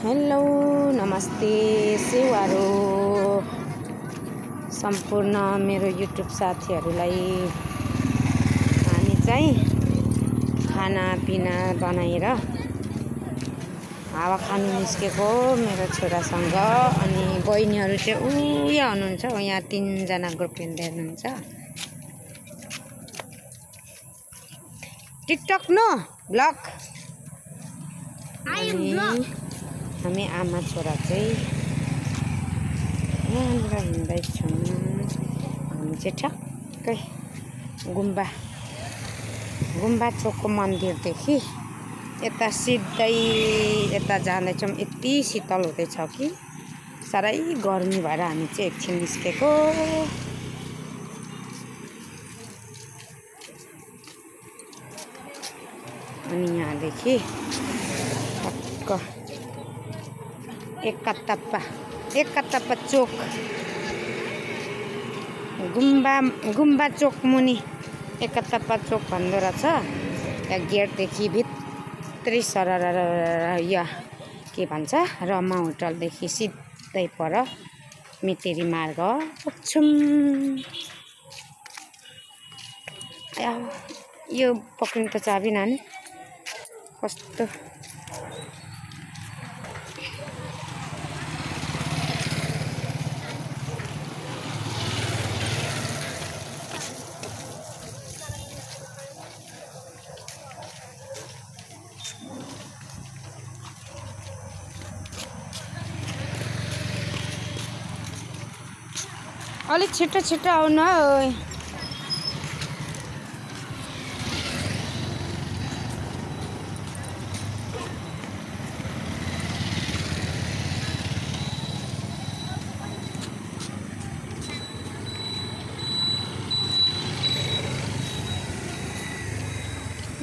Hello नमस्ते सेवारो सम्पूर्ण मेरो युट्युब साथीहरूलाई हामी चाहिँ खानापिना बनाएर हावा खानु निस्केको मेरो छोरासँग। अनि बहिनीहरू चाहिँ उया हुनुहुन्छ, यहाँ 3 जना ग्रुप हिँड्दै हुनुहुन्छ। टिकटक नो ब्लग हामी आमा छोरा चाहिँ यहाँनिर हिँड्दैछौँ। हामी चाहिँ ठ्याक्कै गुम्बा चोकको मन्दिरदेखि यता सिधै यता जाँदैछौँ। यति शीतल हुँदैछ कि साह्रै गर्मी भएर हामी चाहिँ एकछिन निस्केको। अनि यहाँदेखि टक्क एकतप्पा चोक गुम्बा चोक मुनि एकतप्पा चोक भन्दो रहेछ। त्यहाँ गेटदेखि भित्री सरर या के भन्छ रमा होटलदेखि सिधै पर मितेरी मार्ग पुग्छौँ। यो पक्रिनु त चाबी नानी कस्तो अलिक छिटो आउनु है।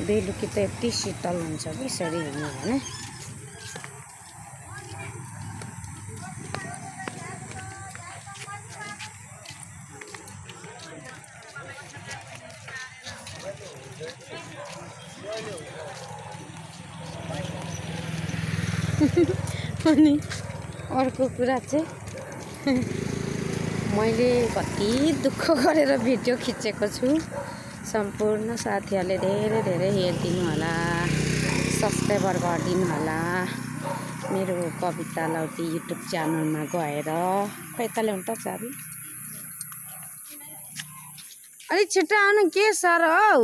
बेलुकी त यति शीतल हुन्छ कि यसरी हिँड्नु भने। अनि अर्को कुरा चाहिँ मैले कति दुःख गरेर भिडियो खिचेको छु। सम्पूर्ण साथीहरूले धेरै हेरिदिनु होला, सब्सक्राइबर गरिदिनु होला मेरो कविता लौती युट्युब च्यानलमा गएर। खै त ल्याउनु त चाबी अलिक छिटो आउनु के सर हौ।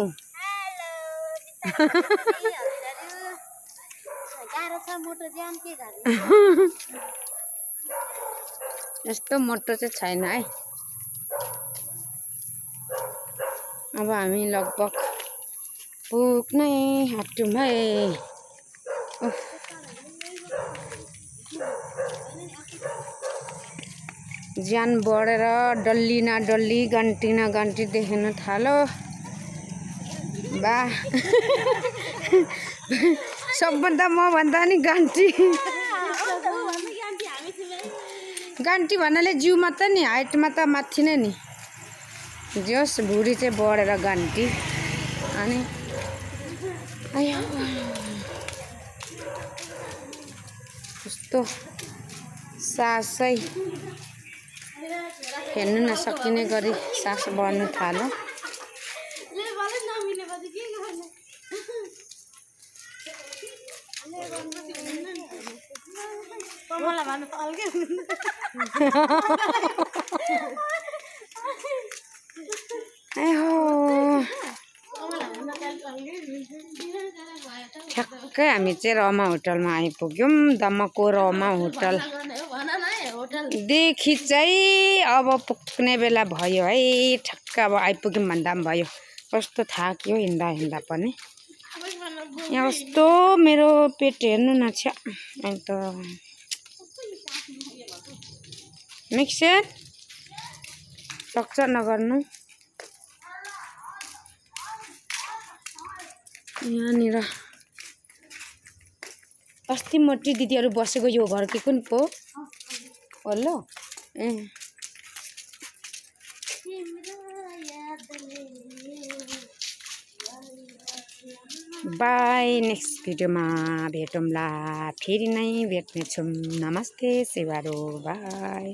यस्तो मोटो चाहिँ छैन है। अब हामी लगभग पुग्नै आँट्यौँ है। ज्यान बढेर डल्ली न डल्ली घन्टी न घन्टी देखिन थालो बा। सबभन्दा मभन्दा नि घन्टी भन्नाले जिउमा त नि हाइटमा त माथि नै नि जोस् भुँडी चाहिँ बढेर घन्टी। अनि कस्तो सासै हेर्नु नसकिने गरी सास बढ्नु थाल्यो। ठ्याक्कै हामी चाहिँ रमा होटलमा आइपुग्यौँ। दमको रमा होटलदेखि चाहिँ अब पुग्ने बेला भयो है। ठ्याक्क अब आइपुग्यौँ भन्दा पनि भयो। कस्तो थाक्यो हिँड्दा पनि। यहाँ कस्तो मेरो पेट हेर्नु न छ्या। अन्त मिक्सर सक्छ नगर्नु। यहाँनिर अस्ति मोटी दिदीहरू बसेको यो घर के कुन पो हेलो ए बाई नेक्स्ट भिडियोमा भेटौँला फेरि नै भेट्नेछौँ नमस्ते सेवारो बाई